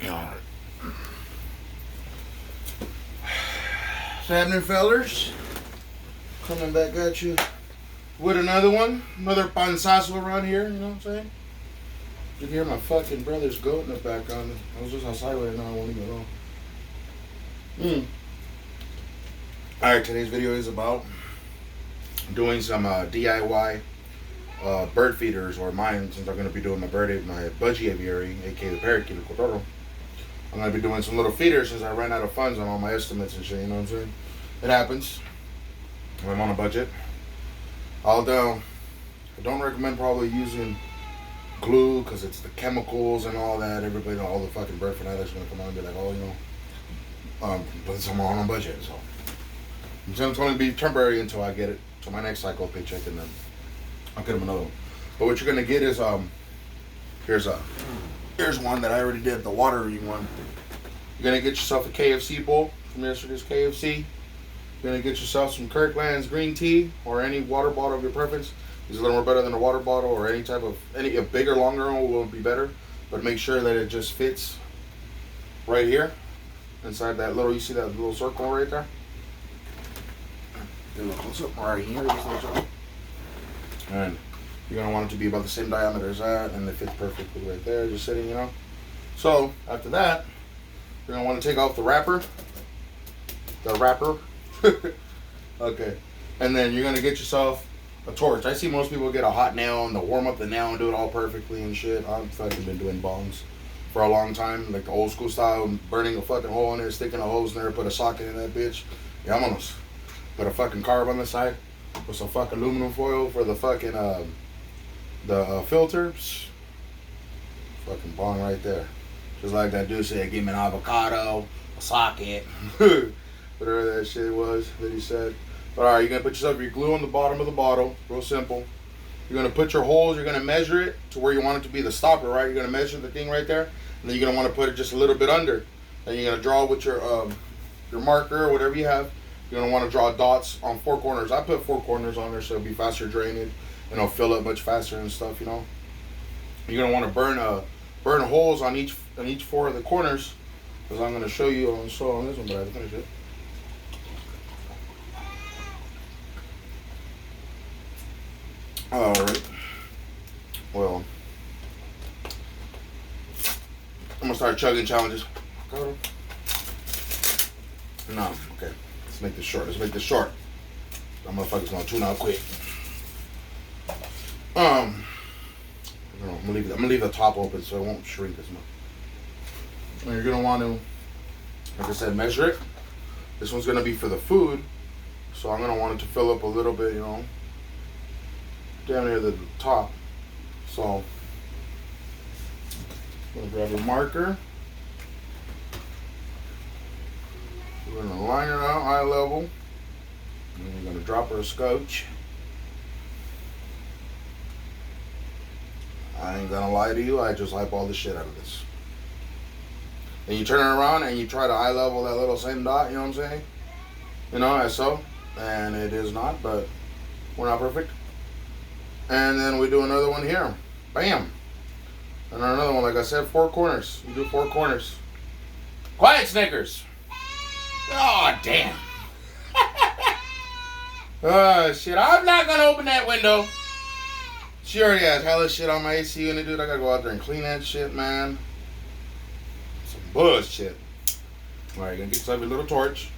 Alright. What's happening, fellers? Coming back at you with another one. Another pansazo around here, you know what I'm saying? You can hear my fucking brother's goat in the background. I was just outside right now, I won't leave it alone. Alright, today's video is about doing some DIY bird feeders, or mine, since I'm going to be doing my budgie aviary, aka the parakeet, the cotorro. I'm going to be doing some little feeders since I ran out of funds on all my estimates and shit, you know what I'm saying? It happens. I'm on a budget. I don't recommend probably using glue because it's the chemicals and all that. Everybody, all the fucking bird fanatics are going to come on and be like, oh, you know, but I'm on a budget, so. It's going to be temporary until I get it to my next cycle paycheck, and then I'll get them another one. But what you're going to get is, here's one that I already did, the watering one. You're going to get yourself a KFC bowl from yesterday's KFC. You're going to get yourself some Kirkland's green tea or any water bottle of your preference. It's a little more better than a water bottle, or a bigger, longer one will be better. But make sure that it just fits right here inside that little, you see that little circle right there? Get a little close up right here. And you're going to want it to be about the same diameter as that, and it fits perfectly right there, just sitting, you know. So, after that, you're going to want to take off the wrapper. Okay. And then you're going to get yourself a torch. I see most people get a hot nail and they'll warm up the nail and do it all perfectly and shit. I've fucking been doing bongs for a long time, like the old school style, burning a fucking hole in there, sticking a hose in there, put a socket in that bitch. Yeah, I'm almost. Put a fucking carb on the side, put some fucking aluminum foil for the fucking, filter. Psh, fucking bong right there. Just like that dude said, give me an avocado, a socket, whatever that shit was that he said. But alright, you're going to put yourself your glue on the bottom of the bottle, real simple. You're going to put your holes, you're going to measure it to where you want it to be the stopper, right? You're going to measure the thing right there, and then you're going to want to put it just a little bit under. Then you're going to draw with your marker or whatever you have. You're going to want to draw dots on 4 corners. I put 4 corners on there so it'll be faster drainage, and it'll fill up much faster and stuff, you know. You're going to want to burn holes on each 4 of the corners, because I'm going to show you on this one, but I have to finish it. Alright. Well, I'm going to start chugging challenges. No, okay. Let's make this short. That motherfucker's gonna tune out quick. I'm gonna leave the top open so it won't shrink as much. And you're gonna want to, like I said, measure it. This one's gonna be for the food, so I'm gonna want it to fill up a little bit, you know, down near the top. So I'm gonna grab a marker. We're going to line it out eye level, and we're going to drop our scotch. I ain't going to lie to you, I just eyeball the shit out of this. And you turn it around and you try to eye level that little same dot, you know what I'm saying? You know, as so. And it is not, but we're not perfect. And then we do another one here. Bam! And another one, like I said, 4 corners. You do 4 corners. Quiet, Snickers! Oh, damn. Oh, shit. I'm not going to open that window. She already has hella shit on my AC unit, dude. I got to go out there and clean that shit, man. Some bullshit. All right, you're going to get yourself a little torch.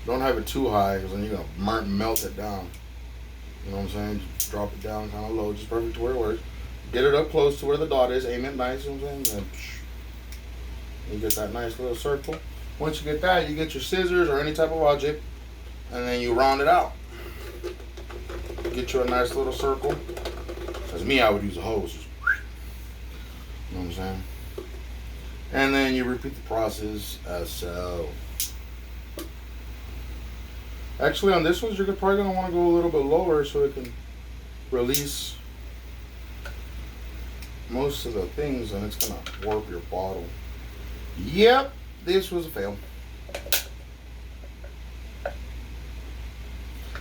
Don't have it too high, because then you're going to melt it down. You know what I'm saying? Just drop it down kind of low, just perfect to where it works. Get it up close to where the dot is. Aim it nice, you know what I'm saying? Then you get that nice little circle. Once you get that, you get your scissors or any type of object, and then you round it out. Get you a nice little circle. As me, I would use a hose. You know what I'm saying? And then you repeat the process as so. Actually, on this one, you're probably going to want to go a little bit lower so it can release most of the things, and it's going to warp your bottle. Yep. This was a fail.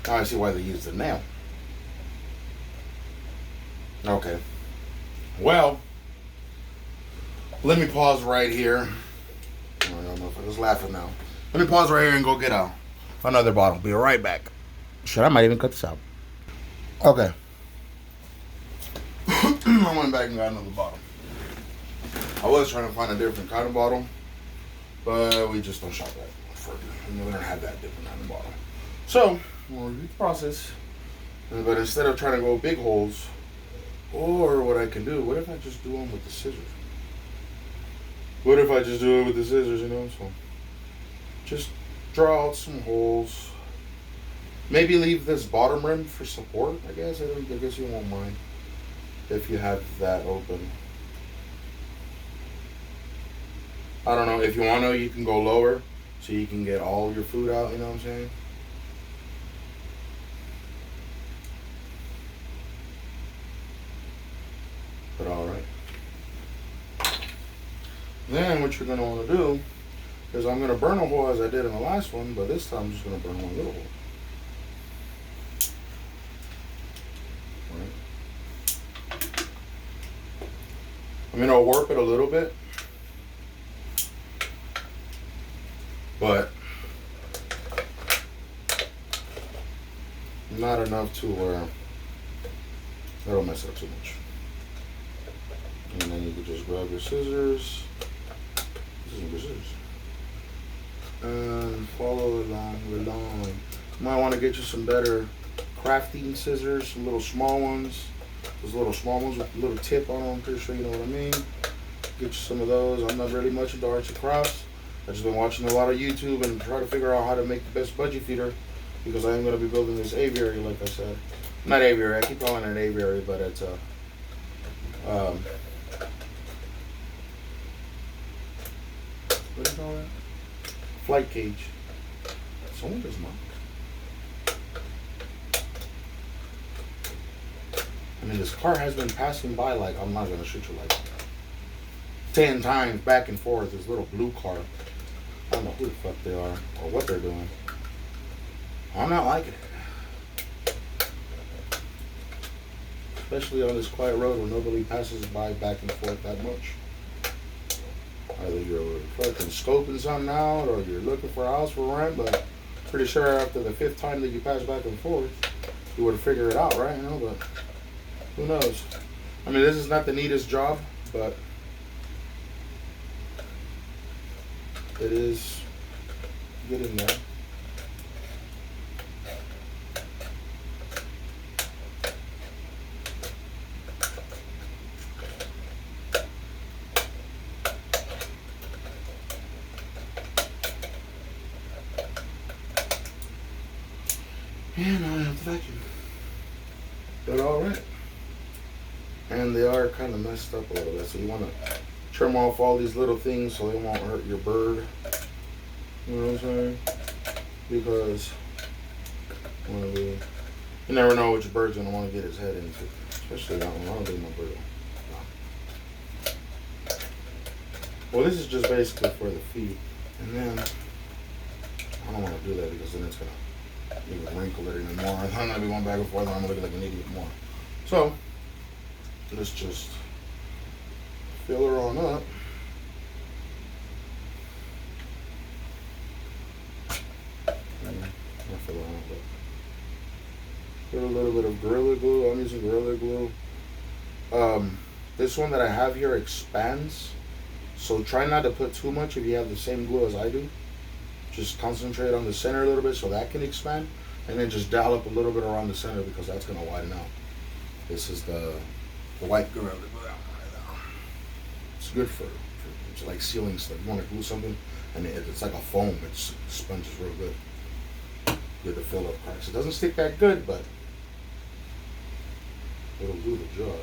Now I see why they used the nail. Okay. Well, Let me pause right here. I don't know if I was laughing now. Let me pause right here and go get another bottle. Be right back. Shit, I might even cut this out. Okay. I went back and got another bottle. I was trying to find a different kind of bottle, but we just don't shop that for it. We don't have that different kind of bottle. So, we'll repeat the process. But instead of trying to go big holes, or what I can do, what if I just do them with the scissors? What if I just do it with the scissors, you know? So, just draw out some holes. Maybe leave this bottom rim for support, I guess. I guess you won't mind if you have that open. I don't know. If you want to, you can go lower so you can get all your food out, you know what I'm saying? But alright. Then what you're going to want to do is I'm going to burn a hole as I did in the last one, but this time I'm just going to burn one little hole. Right. I'm going to warp it a little bit, but not enough to where it'll mess it up too much. And then you can just grab your scissors. This is your scissors. And follow along the line. You might want to get you some better crafting scissors, some little small ones. Those little small ones with a little tip on them, I'm pretty sure you know what I mean. Get you some of those. I'm not really much into arts and crafts. I've just been watching a lot of YouTube and try to figure out how to make the best budgie feeder because I am going to be building this aviary, like I said. Not aviary, I keep calling it an aviary, but it's a what do you call that? Flight cage. Someone does not. I mean, this car has been passing by like, I'm not going to shoot you like 10 times back and forth. This little blue car. I don't know who the fuck they are or what they're doing. I'm not liking it. Especially on this quiet road where nobody passes by back and forth that much. Either you're fucking scoping something out or you're looking for a house for rent, but pretty sure after the 5th time that you pass back and forth, you would have figured it out, right? You know, but who knows? I mean, this is not the neatest job, but it is getting there. And I have to vacuum. But alright. And they are kind of messed up a little bit, so you want to trim off all these little things so they won't hurt your bird. You know what I'm saying? Because you never know which bird's going to want to get his head into. Especially that one. I don't do my bird. No. Well, this is just basically for the feet. And then, I don't want to do that because then it's going to even wrinkle it even more. I'm going to be going back and forth and I'm going to look like an idiot more. So, let's just fill her on up. Not fill her on, but put a little bit of Gorilla Glue. I'm using Gorilla Glue. This one that I have here expands, so try not to put too much if you have the same glue as I do. Just concentrate on the center a little bit so that can expand, and then just dial up a little bit around the center because that's going to widen out. This is the white Gorilla Glue. It's good for it's like sealing stuff. You want to glue something, and it's like a foam. It sponges real good. Good to fill up cracks. It doesn't stick that good, but it'll do the job.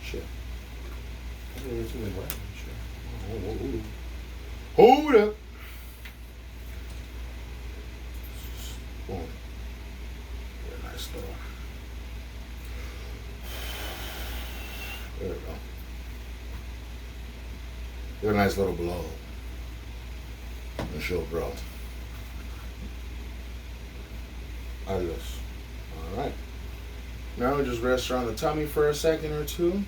Shit. Hold up. Boom. Very nice little. There we go. Very nice little blow. And she'll grow. Adios. Alright. Now just rest around the tummy for a second or two.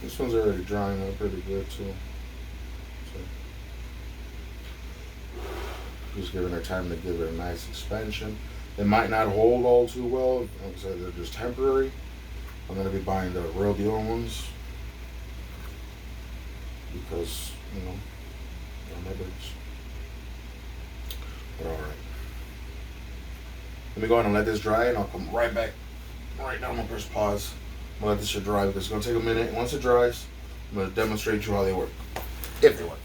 This one's already drying up pretty good too. So just giving her time to give it a nice expansion. They might not hold all too well. Like I said, they're just temporary. I'm going to be buying the real deal ones because, you know, they're my birds. But alright. Let me go ahead and let this dry and I'll come right back. Right now I'm going to press pause. I'm going to let this shit dry because it's going to take a minute. Once it dries, I'm going to demonstrate you how they work. If they work.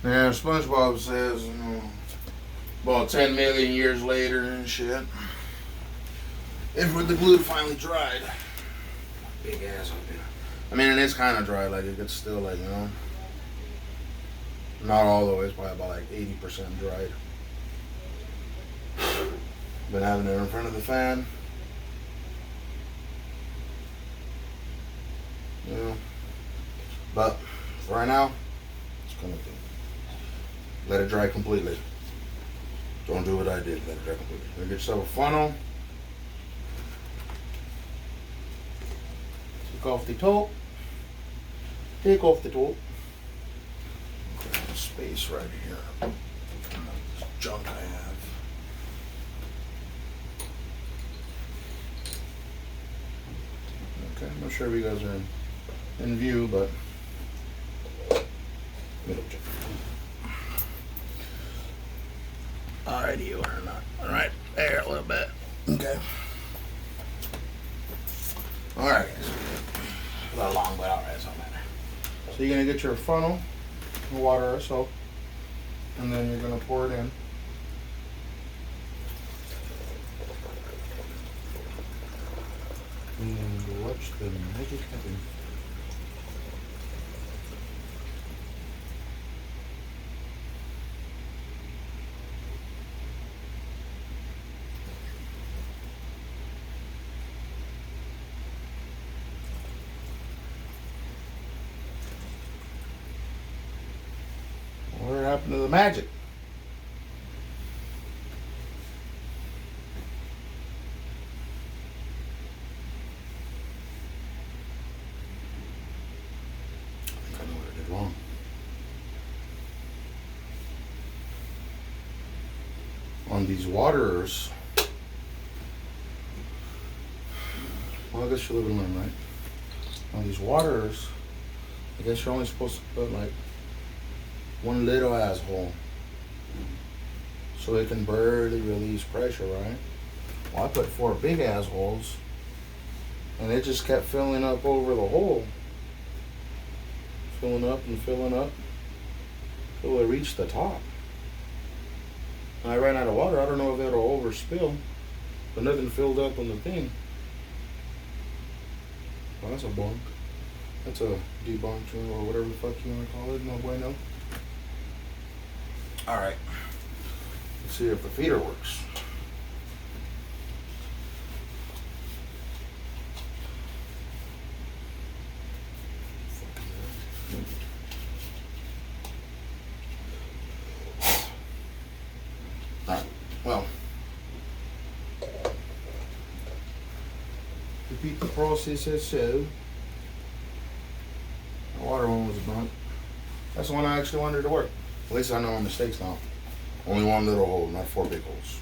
Yeah, SpongeBob says, you know, about 10 million years later and shit, if the glue finally dried, big ass up here. I mean, it is kind of dry, like it's still like, you know, not all the way, it's probably about like 80% dried. Been having it in front of the fan. You know, but for right now, it's gonna be. Let it dry completely. Don't do what I did. Let it dry completely. Get yourself a funnel. Take off the top. Take off the top. Space right here. This junk I have. Okay, I'm not sure if you guys are in view, but middle junk. Alrighty, you are not. Alright, there a little bit. Okay. Alright, guys. A little long, but alright, it's all matter. So you're gonna get your funnel, water or soap, and then you're gonna pour it in. And watch the magic happen. What happened to the magic? I think I know what I did wrong. On these waterers, well, I guess you live and learn, right? On these waterers, I guess you're only supposed to put like one little asshole so it can barely release pressure, right? Well, I put 4 big assholes and it just kept filling up over the hole. Filling up and filling up till it reached the top. I ran out of water. I don't know if it'll overspill, but nothing filled up on the thing. Well, that's a bunk. That's a debunked or whatever the fuck you want to call it. No bueno. Alright. Let's see if the feeder works. Alright, well. Repeat the process as so. The water one was burnt. That's the one I actually wanted to work. At least I know my mistakes now. Only one little hole, not 4 big holes.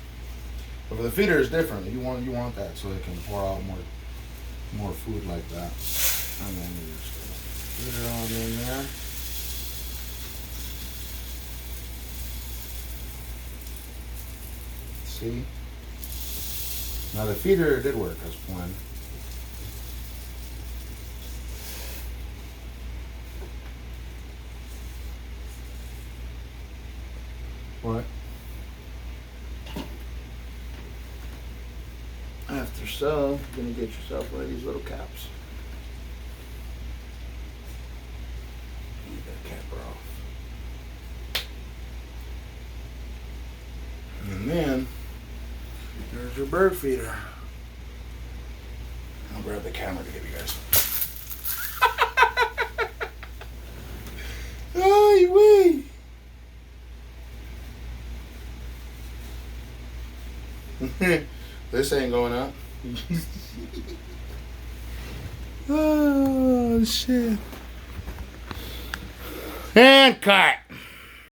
But for the feeder, it's different. You want that so it can pour out more food like that. And then you just put it on in there. See? Now the feeder did work as planned. What? After so, you're gonna get yourself one of these little caps. Get that capper off. And then, there's your bird feeder. I'll grab the camera to give you guys. This ain't going up. Oh, shit. And cut.